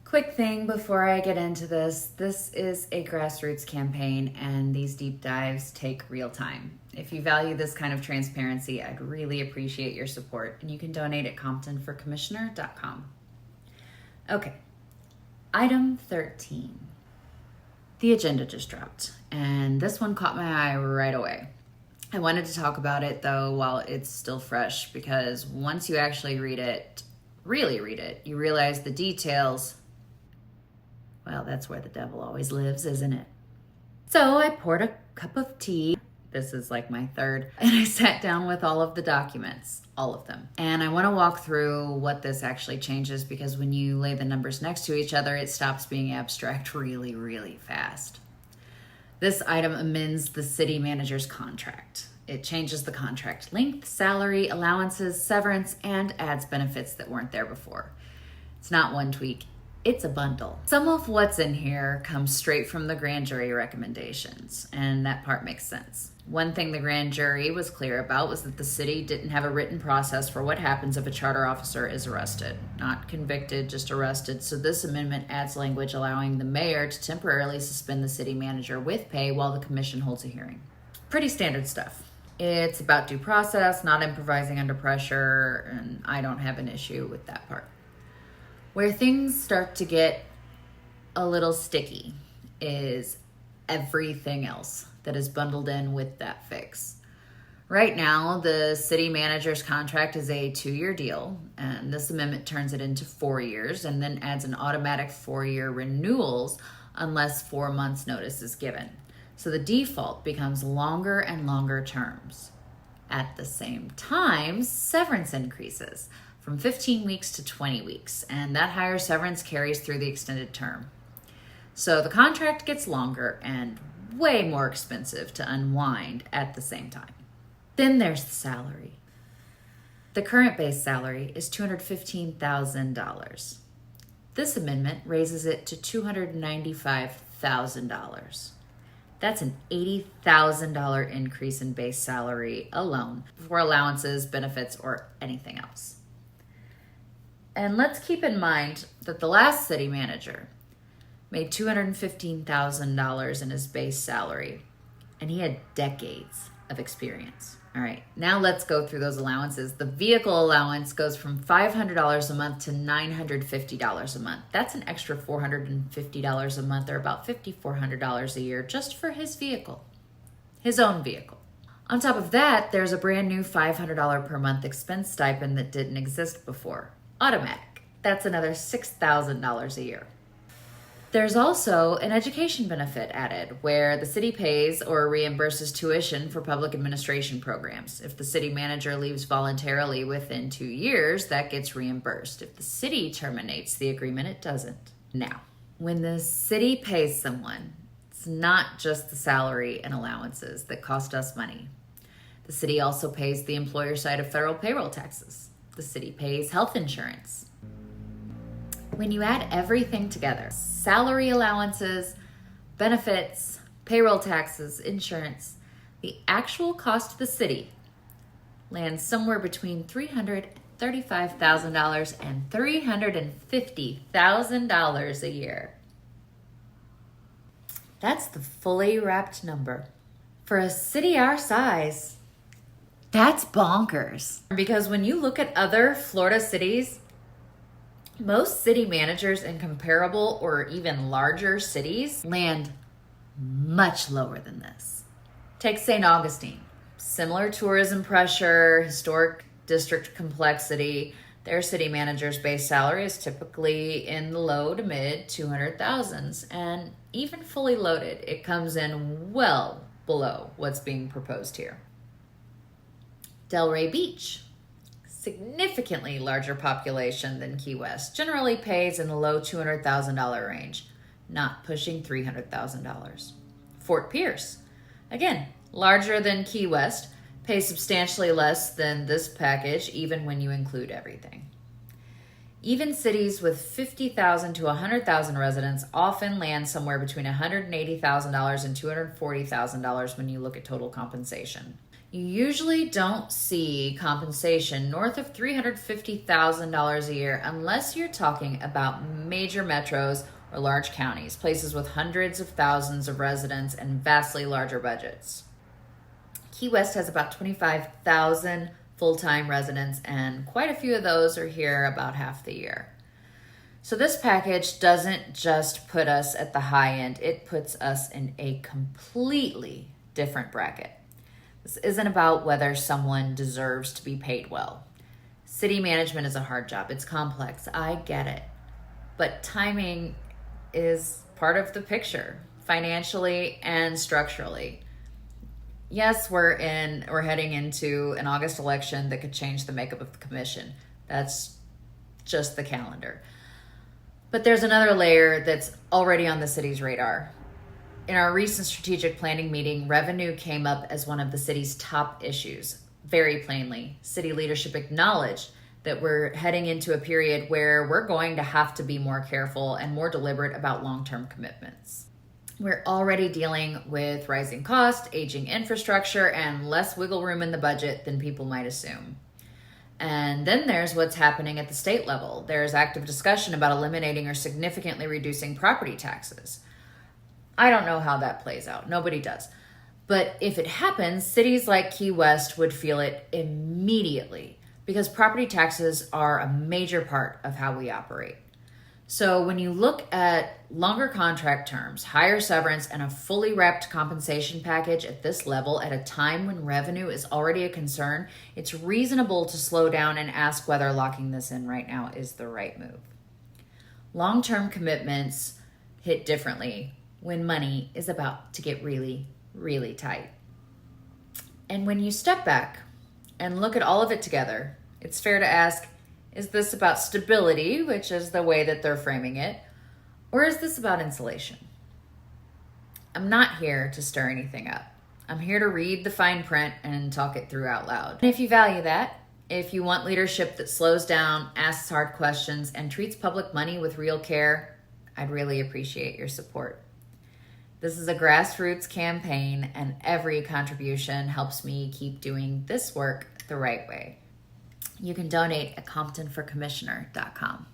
Quick thing before I get into this is a grassroots campaign and these deep dives take real time. If you value this kind of transparency, I'd really appreciate your support, and you can donate at comptonforcommissioner.com. Okay, item 13. The agenda just dropped, and this one caught my eye right away. I wanted to talk about it though while it's still fresh, because once you actually read it, really read it, you realize the details. Well, that's where the devil always lives, isn't it? So I poured a cup of tea. This is like my third. And I sat down with all of the documents, all of them. And I want to walk through what this actually changes, because when you lay the numbers next to each other, it stops being abstract really, really fast. This item amends the city manager's contract. It changes the contract length, salary, allowances, severance, and adds benefits that weren't there before. It's not one tweak. It's a bundle. Some of what's in here comes straight from the grand jury recommendations, and that part makes sense. One thing the grand jury was clear about was that the city didn't have a written process for what happens if a charter officer is arrested. Not convicted, just arrested. So this amendment adds language allowing the mayor to temporarily suspend the city manager with pay while the commission holds a hearing. Pretty standard stuff. It's about due process, not improvising under pressure, and I don't have an issue with that part. Where things start to get a little sticky is everything else that is bundled in with that fix. Right now, the city manager's contract is a 2-year deal, and this amendment turns it into 4 years and then adds an automatic 4-year renewals unless 4 months notice is given. So the default becomes longer and longer terms. At the same time, severance increases from 15 weeks to 20 weeks, and that higher severance carries through the extended term. So the contract gets longer and way more expensive to unwind at the same time. Then there's the salary. The current base salary is $215,000. This amendment raises it to $295,000. That's an $80,000 increase in base salary alone, before allowances, benefits, or anything else. And let's keep in mind that the last city manager made $215,000 in his base salary, and he had decades of experience. All right, now let's go through those allowances. The vehicle allowance goes from $500 a month to $950 a month. That's an extra $450 a month, or about $5,400 a year just for his vehicle, his own vehicle. On top of that, there's a brand new $500 per month expense stipend that didn't exist before. Automatic. That's another $6,000 a year. There's also an education benefit added, where the city pays or reimburses tuition for public administration programs. If the city manager leaves voluntarily within 2 years, that gets reimbursed. If the city terminates the agreement, it doesn't. Now, when the city pays someone, it's not just the salary and allowances that cost us money. The city also pays the employer side of federal payroll taxes. The city pays health insurance. When you add everything together, salary, allowances, benefits, payroll taxes, insurance, the actual cost to the city lands somewhere between $335,000 and $350,000 a year. That's the fully wrapped number. For a city our size, that's bonkers. Because when you look at other Florida cities, most city managers in comparable or even larger cities land much lower than this. Take St. Augustine. Similar tourism pressure, historic district complexity. Their city manager's base salary is typically in the low to mid 200,000s. And even fully loaded, it comes in well below what's being proposed here. Delray Beach, significantly larger population than Key West, generally pays in the low $200,000 range, not pushing $300,000. Fort Pierce, again, larger than Key West, pays substantially less than this package, even when you include everything. Even cities with 50,000 to 100,000 residents often land somewhere between $180,000 and $240,000 when you look at total compensation. You usually don't see compensation north of $350,000 a year unless you're talking about major metros or large counties, places with hundreds of thousands of residents and vastly larger budgets. Key West has about 25,000 full-time residents, and quite a few of those are here about half the year. So this package doesn't just put us at the high end, it puts us in a completely different bracket. This isn't about whether someone deserves to be paid well. City management is a hard job. It's complex. I get it. But timing is part of the picture, financially and structurally. Yes, we're heading into an August election that could change the makeup of the commission. That's just the calendar. But there's another layer that's already on the city's radar. In our recent strategic planning meeting, revenue came up as one of the city's top issues. Very plainly, city leadership acknowledged that we're heading into a period where we're going to have to be more careful and more deliberate about long-term commitments. We're already dealing with rising costs, aging infrastructure, and less wiggle room in the budget than people might assume. And then there's what's happening at the state level. There's active discussion about eliminating or significantly reducing property taxes. I don't know how that plays out. Nobody does. But if it happens, cities like Key West would feel it immediately because property taxes are a major part of how we operate. So when you look at longer contract terms, higher severance, and a fully wrapped compensation package at this level at a time when revenue is already a concern, it's reasonable to slow down and ask whether locking this in right now is the right move. Long-term commitments hit differently when money is about to get really, really tight. And when you step back and look at all of it together, it's fair to ask, is this about stability, which is the way that they're framing it, or is this about insulation? I'm not here to stir anything up. I'm here to read the fine print and talk it through out loud. And if you value that, if you want leadership that slows down, asks hard questions, and treats public money with real care, I'd really appreciate your support. This is a grassroots campaign, and every contribution helps me keep doing this work the right way. You can donate at ComptonForCommissioner.com.